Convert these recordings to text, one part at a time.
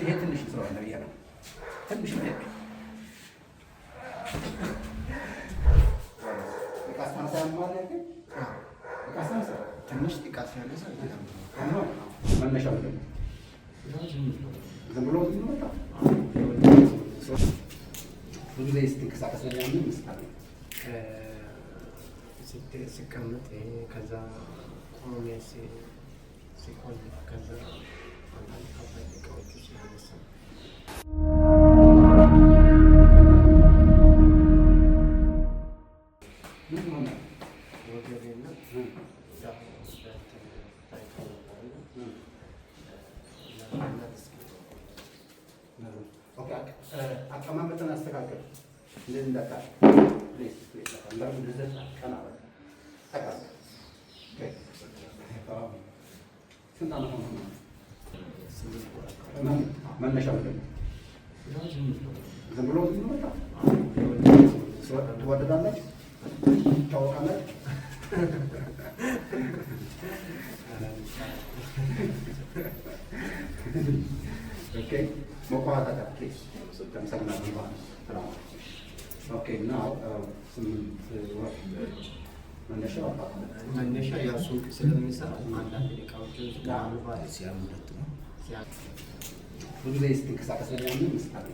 ይሄ ትንሽ ስለሆነ ብዬ ነው። ትንሽ ነው። ትንሽ ጥቃት ያለ መነሻው ዝም ብሎ ብዙ ጊዜ ስትንቀሳቀስ ለሚያምን ይመስላል። ሲቀመጥ ከዛ ቆሜ ሲቆይ ከዛ አንዳንድ ከባድ እቃዎች ሲያነሳ አቀማመጥን አስተካከል። እንደዚህ እንዳታል መነሻው ዝም ብሎ ትወደዳላችሁ፣ ታወቃላችሁ። መቆጣጠር መነሻ ያው ሱቅ ስለሚሰራ አንዳንድ እቃዎች ሲያምርት ነው። ብዙ ጊዜ ስትንቀሳቀስ ለሚያምን ይመስላል።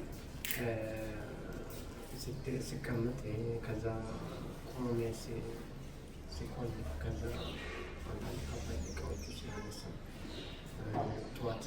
ሲቀመጥ ከዛ ቆሜ ሲቆይ ከዛ አንዳንድ ከባድ እቃዎች ሲያነሳ ጠዋት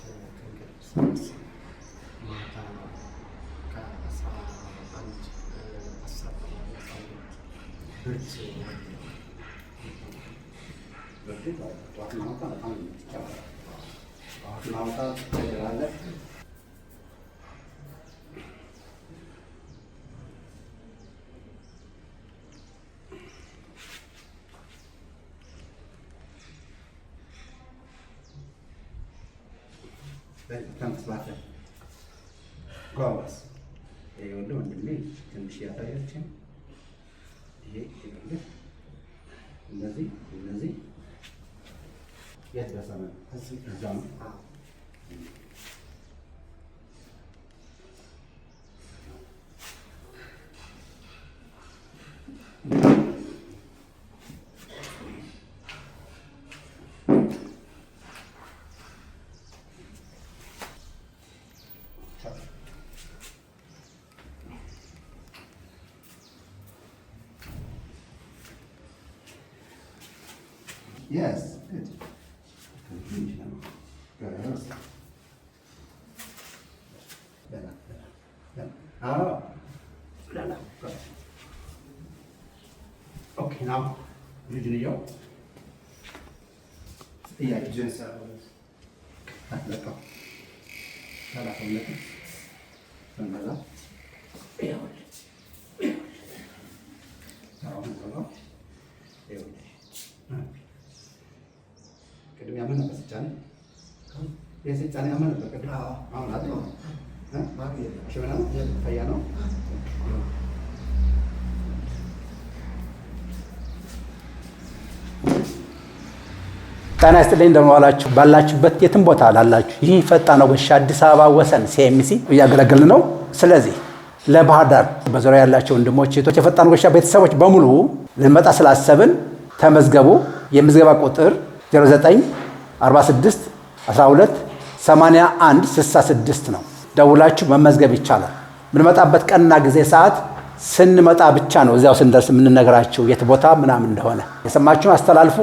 ከእንቅልፍ ማታ ጎበዝ ይኸውልህ ወንድሜ ትንሽ ያታያችን ይሄ ይኸውልህ እነዚህ የት ደረሰ? እዛ ነው። Yes, good. Okay, now, Virginia. Yeah, just let go. ቅድሚያ ምን ነበር ሲጫኔ? የሲጫኔ አመን ነበር ቅድም። አሁን አጥቶ ሽበና ፈያ ነው። ጤና ይስጥልኝ እንደምን ዋላችሁ። ባላችሁበት የትም ቦታ ላላችሁ ይህ ፈጣን ወጌሻ አዲስ አበባ ወሰን ሲኤምሲ እያገለገልን ነው። ስለዚህ ለባህር ዳር በዙሪያ ያላችሁ ወንድሞች እህቶች፣ የፈጣን ወጌሻ ቤተሰቦች በሙሉ ልንመጣ ስላሰብን ተመዝገቡ። የምዝገባ ቁጥር 0946 12 81 66 ነው። ደውላችሁ መመዝገብ ይቻላል። የምንመጣበት ቀንና ጊዜ ሰዓት ስንመጣ ብቻ ነው እዚያው ስንደርስ የምንነግራችሁ የት ቦታ ምናምን እንደሆነ የሰማችሁን አስተላልፉ።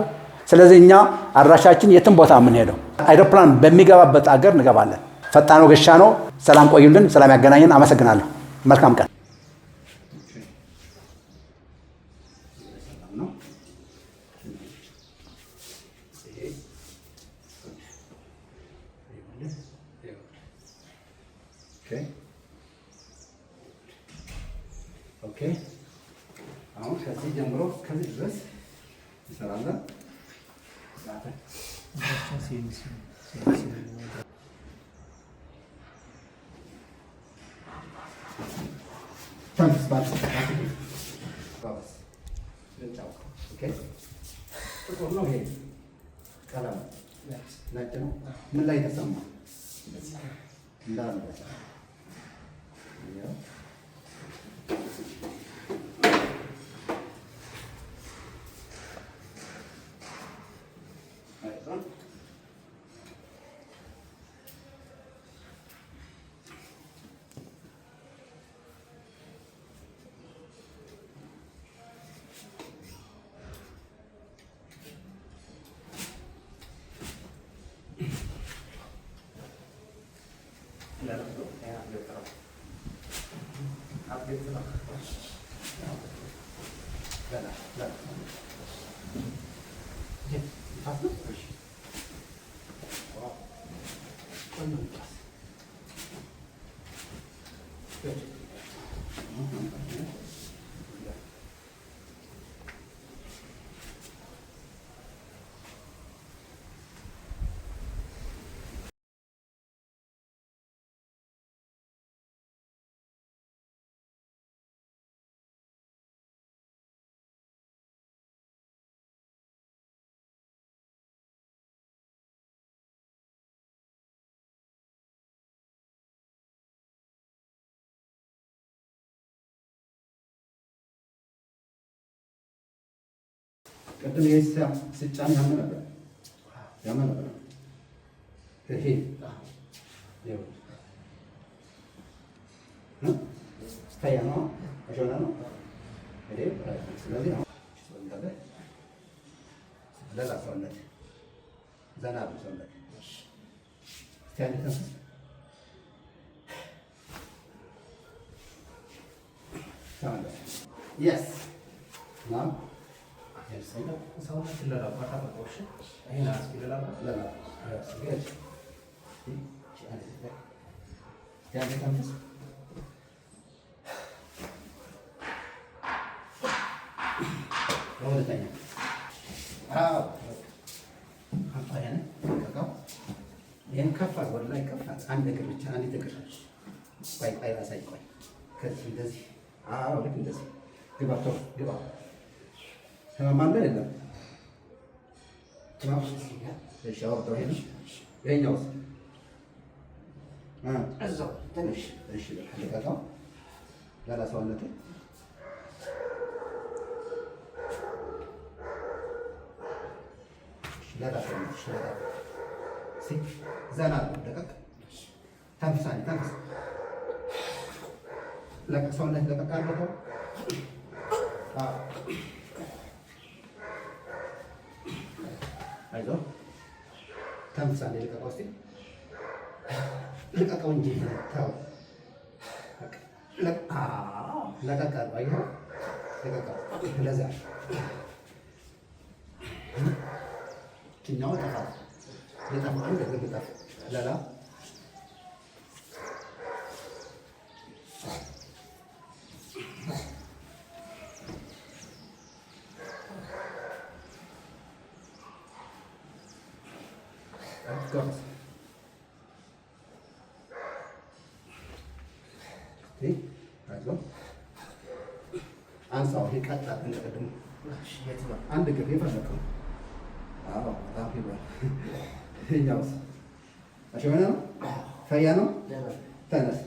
ስለዚህ እኛ አድራሻችን የትም ቦታ የምንሄደው አይሮፕላን በሚገባበት አገር እንገባለን። ፈጣን ወጌሻ ነው። ሰላም ቆዩልን። ሰላም ያገናኘን። አመሰግናለሁ። መልካም ቀን። ኦኬ አሁን ከዚህ ጀምሮ ከዚህ ድረስ እንሰራለን። ምን ላይ ተሰማ? እንዳለ ቅድም ይሄ ሲጫን ያመ ነበር ይሄ ስታያ ነው አሸና ነው ይሄ ስለዚህ ነው ለዛ ሰውነት ዘና ብሎ ሰውነት ስታያ ተንስ yes now ሰውነት ለላባታ ተቆሽ አይና አስኪ ለላባ good ስታያ ተንስ ሁለተኛ ይህን ከፋል ወደ ላይ ከፋል። አንድ እግር ብቻ አንዲት እግር ቆይ ላሳይ። ቆይ ከዚህ እንደዚህ ልክ እንደዚህ ግባ ግባ። ህመም አለ የለም? እሺ አውርደው። ይኸኛውስ እዛው ትንሽ እሺ ልቀቀው። ላላ ሰውነቱ ዘና ለቀቅ ተንፍሳኔ ተንፍስ ለቀቅ ሰውነት ለቀቅ አድርገው። አይዞህ ተንፍሳኔ ልቀቀው። እስኪ ልቀቀው እንጂ ተው። ለቀቅ አድርገው። ለቀቀው ለዚያ ኛው ጠፋ የጠፋ አንድ ግብ ጠፋ ለላ አንሳው ይቀጣል እንደቀደም አንድ ግብ የፈለከው በጣም ይባል። ይኸኛውስ አሸወና ነው ፈያ ነው። ተነስ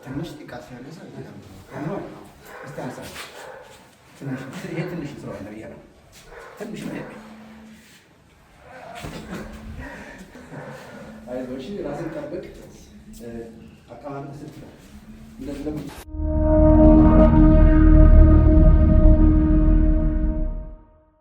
ትንሽ ጥቃት ያለሰ ይሄ ትንሽ ስለሆነ ብዬ ነው። ትንሽ ነው። አይዞሽ ራስን ጠብቅ። አቀማመጥ ስትል እንደዚህ